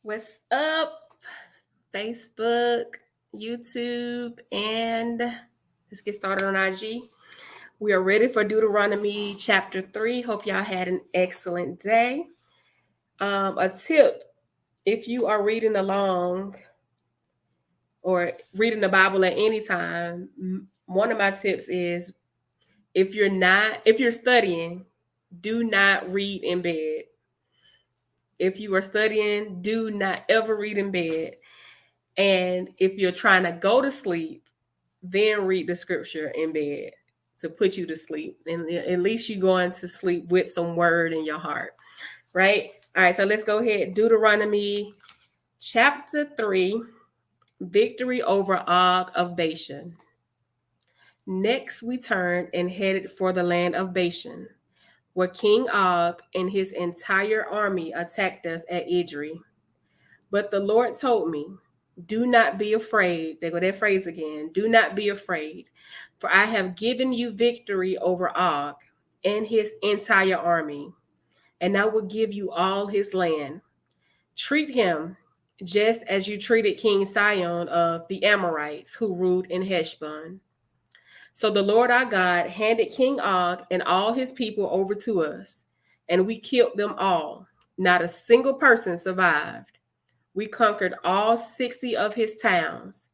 What's up, Facebook, YouTube, and let's get started on IG. We are ready for Deuteronomy chapter 3. Hope y'all had an excellent day. A tip if you are reading along or reading the Bible at any time, one of my tips is if you're studying, do not read in bed. If you are studying, do not ever read in bed. And if you're trying to go to sleep, then read the scripture in bed to put you to sleep. And at least you're going to sleep with some word in your heart, right? All right, so let's go ahead. Deuteronomy chapter 3, victory over Og of Bashan. Next, we turned and headed for the land of Bashan, where King Og and his entire army attacked us at Idri. But the Lord told me, do not be afraid. There go that phrase again. Do not be afraid, for I have given you victory over Og and his entire army, and I will give you all his land. Treat him just as you treated King Sihon of the Amorites who ruled in Heshbon. So the Lord our God handed King Og and all his people over to us, and we killed them all. Not a single person survived. We conquered all 60 of his towns,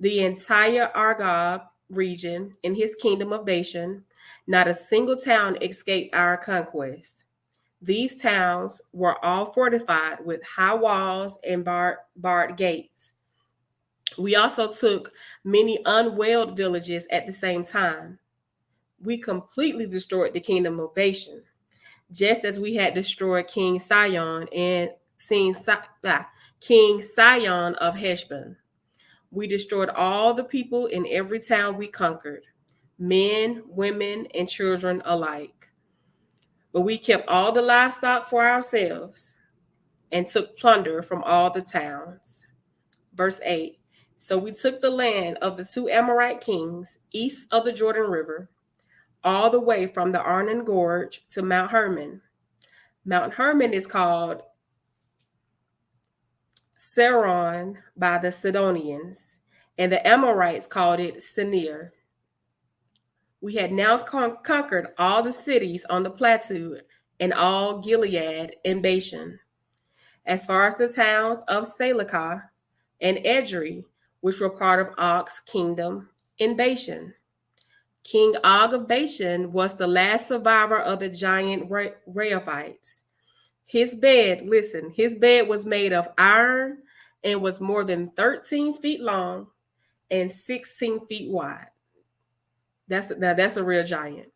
the entire Argob region in his kingdom of Bashan. Not a single town escaped our conquest. These towns were all fortified with high walls and barred gates. We also took many unwalled villages at the same time. We completely destroyed the kingdom of Bashan, just as we had destroyed King Sihon and King Sihon of Heshbon. We destroyed all the people in every town we conquered, men, women, and children alike. But we kept all the livestock for ourselves and took plunder from all the towns. Verse 8. So we took the land of the two Amorite kings east of the Jordan River, all the way from the Arnon Gorge to Mount Hermon. Mount Hermon is called Saron by the Sidonians, and the Amorites called it Senir. We had now conquered all the cities on the plateau and all Gilead and Bashan, as far as the towns of Salekah and Edrei, which were part of Og's kingdom in Bashan. King Og of Bashan was the last survivor of the giant Rehabhites. His bed was made of iron and was more than 13 feet long and 16 feet wide. That's a real giant.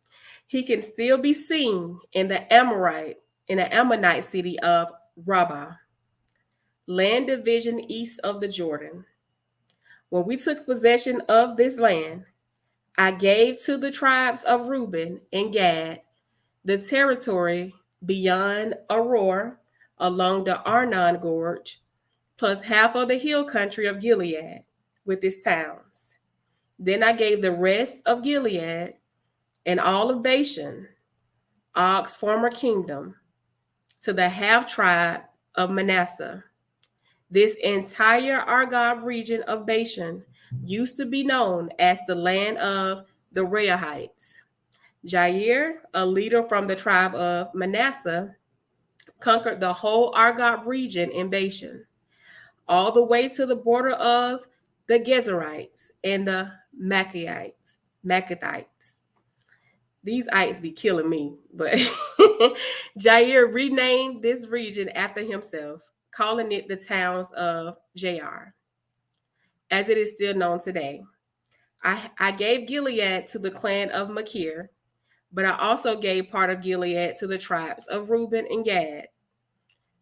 He can still be seen in the Ammonite city of Rabbah, land division east of the Jordan. When we took possession of this land, I gave to the tribes of Reuben and Gad the territory beyond Aroer along the Arnon Gorge, plus half of the hill country of Gilead with its towns. Then I gave the rest of Gilead and all of Bashan, Og's former kingdom, to the half tribe of Manasseh. This entire Argob region of Bashan used to be known as the land of the Rehabhites. Jair, a leader from the tribe of Manasseh, conquered the whole Argob region in Bashan, all the way to the border of the Gezerites and the Maccathites. These ites be killing me, but Jair renamed this region after himself, calling it the towns of Jair, as it is still known today. I gave Gilead to the clan of Machir, but I also gave part of Gilead to the tribes of Reuben and Gad.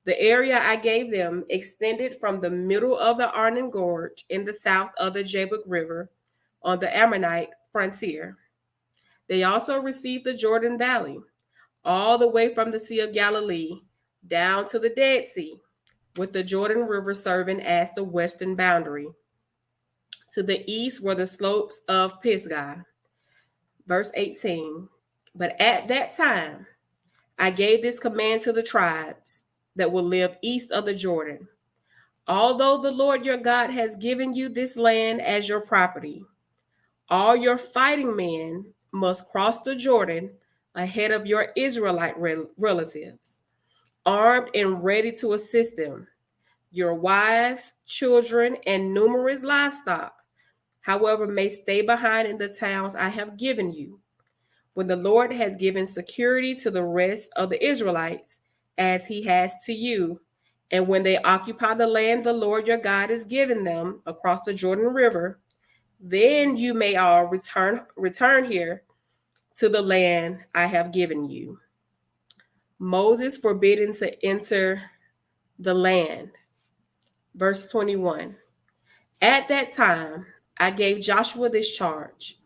The area I gave them extended from the middle of the Arnon Gorge in the south of the Jabbok River on the Ammonite frontier. They also received the Jordan Valley, all the way from the Sea of Galilee down to the Dead Sea, with the Jordan River serving as the western boundary. To the east were the slopes of Pisgah. Verse 18. But at that time, I gave this command to the tribes that will live east of the Jordan. Although the Lord your God has given you this land as your property, all your fighting men must cross the Jordan ahead of your Israelite relatives, armed and ready to assist them, your wives, children, and numerous livestock, however, may stay behind in the towns I have given you. When the Lord has given security to the rest of the Israelites, as he has to you, and when they occupy the land the Lord your God is giving them across the Jordan River, then you may all return here to the land I have given you. Moses forbidden to enter the land. Verse 21. At that time, I gave Joshua this charge.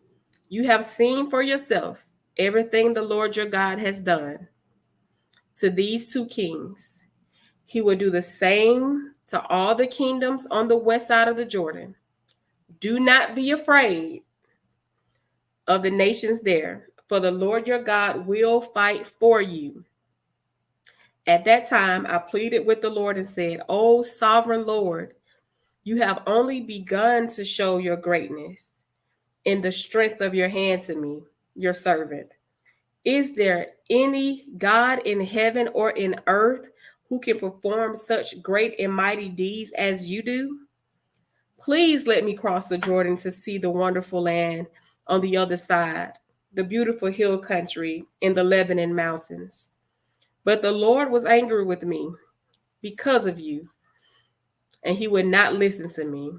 You have seen for yourself everything the Lord your God has done to these two kings. He will do the same to all the kingdoms on the west side of the Jordan. Do not be afraid of the nations there, for the Lord your God will fight for you. At that time, I pleaded with the Lord and said, O sovereign Lord, you have only begun to show your greatness in the strength of your hand to me, your servant. Is there any God in heaven or in earth who can perform such great and mighty deeds as you do? Please let me cross the Jordan to see the wonderful land on the other side, the beautiful hill country in the Lebanon mountains. But the Lord was angry with me because of you, and he would not listen to me.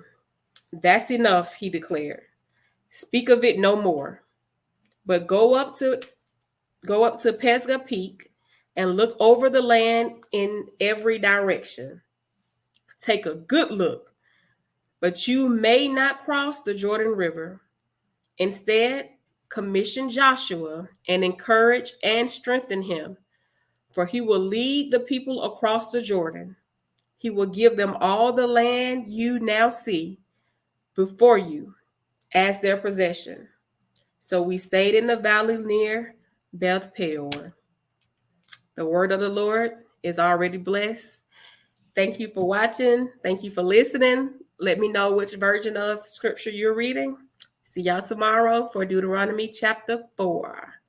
That's enough, he declared. Speak of it no more, but go up to Pisgah Peak and look over the land in every direction. Take a good look, but you may not cross the Jordan River. Instead, commission Joshua and encourage and strengthen him, for he will lead the people across the Jordan. He will give them all the land you now see before you as their possession. So we stayed in the valley near Beth Peor. The word of the Lord is already blessed. Thank you for watching. Thank you for listening. Let me know which version of scripture you're reading. See y'all tomorrow for Deuteronomy chapter 4.